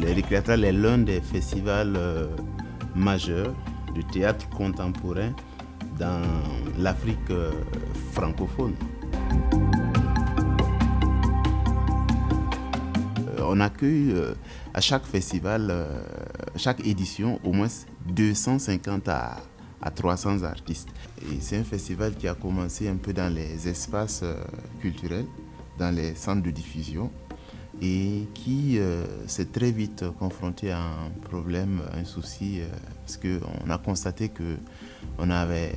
Les Récréatrales est l'un des festivals majeurs de théâtre contemporain dans l'Afrique francophone. On accueille à chaque festival, chaque édition, au moins 250 à 300 artistes. Et c'est un festival qui a commencé un peu dans les espaces culturels, dans les centres de diffusion, et qui s'est très vite confronté à un problème, un souci, parce qu'on a constaté qu'on n'avait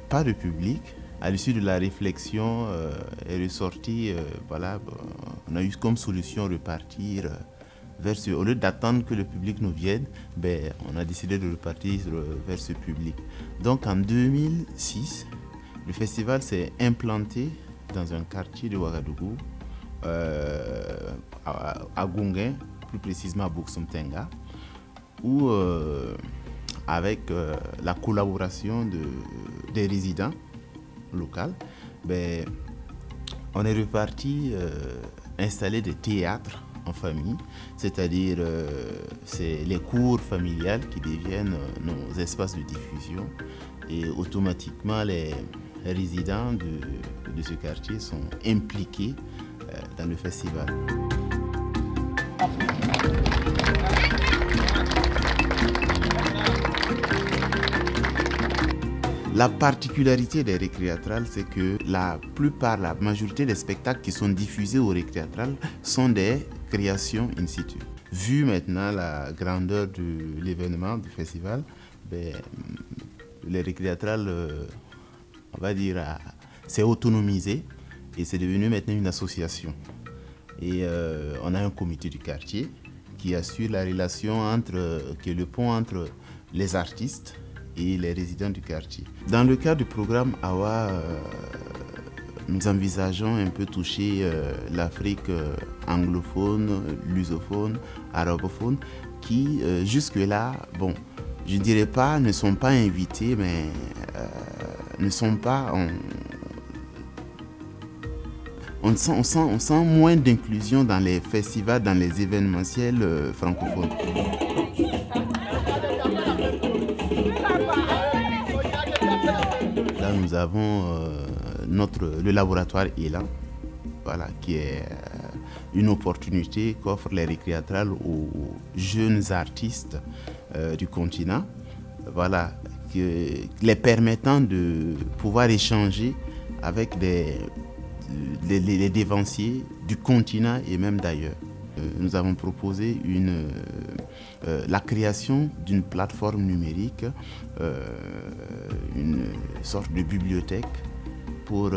pas de public. À l'issue de la réflexion est ressorti, voilà, on a eu comme solution repartir vers ce, au lieu d'attendre que le public nous vienne, on a décidé de repartir vers ce public. Donc en 2006, le festival s'est implanté dans un quartier de Ouagadougou, à Gunguin, plus précisément à Boxumtenga, où avec la collaboration des résidents locaux, on est reparti installer des théâtres en famille, c'est-à-dire c'est les cours familiales qui deviennent nos espaces de diffusion, et automatiquement les résidents de ce quartier sont impliqués dans le festival. La particularité des Récréatrales, c'est que la majorité des spectacles qui sont diffusés aux Récréatrales sont des créations in situ. Vu maintenant la grandeur de l'événement, du festival, les Récréatrales, on va dire, s'est autonomisé et c'est devenu maintenant une association. Et on a un comité du quartier qui assure la relation qui est le pont entre les artistes et les résidents du quartier. Dans le cadre du programme AWA, nous envisageons un peu toucher l'Afrique anglophone, lusophone, arabophone, qui jusque-là, bon, je ne dirais pas ne sont pas invités, mais ne sont pas... On sent moins d'inclusion dans les festivals, dans les événementiels francophones. Là, nous avons le laboratoire ELAN, voilà, qui est une opportunité qu'offrent les Récréatrales aux jeunes artistes du continent, voilà, les permettant de pouvoir échanger avec les dévanciers du continent et même d'ailleurs. Nous avons proposé la création d'une plateforme numérique, une sorte de bibliothèque pour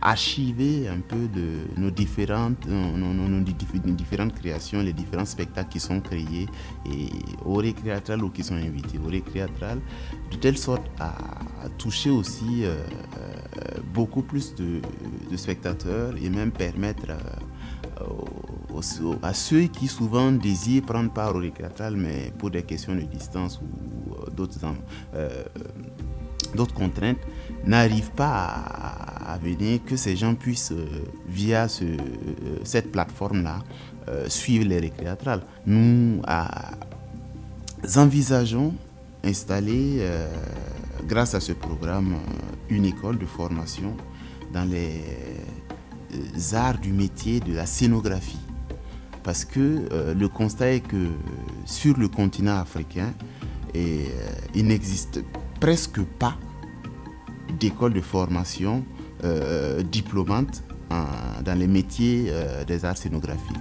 archiver un peu de nos différentes créations, les différents spectacles qui sont créés et aux Récréatrales ou qui sont invités aux Récréatrales, de telle sorte à toucher aussi beaucoup plus de spectateurs et même permettre à ceux qui souvent désirent prendre part aux Récréatrales, mais pour des questions de distance ou d'autres contraintes, n'arrivent pas à venir, que ces gens puissent, via cette plateforme-là, suivre les Récréatrales. Nous envisageons installer, grâce à ce programme, une école de formation dans les arts du métier de la scénographie. Parce que le constat est que sur le continent africain, il n'existe presque pas d'école de formation diplômante dans les métiers des arts scénographiques.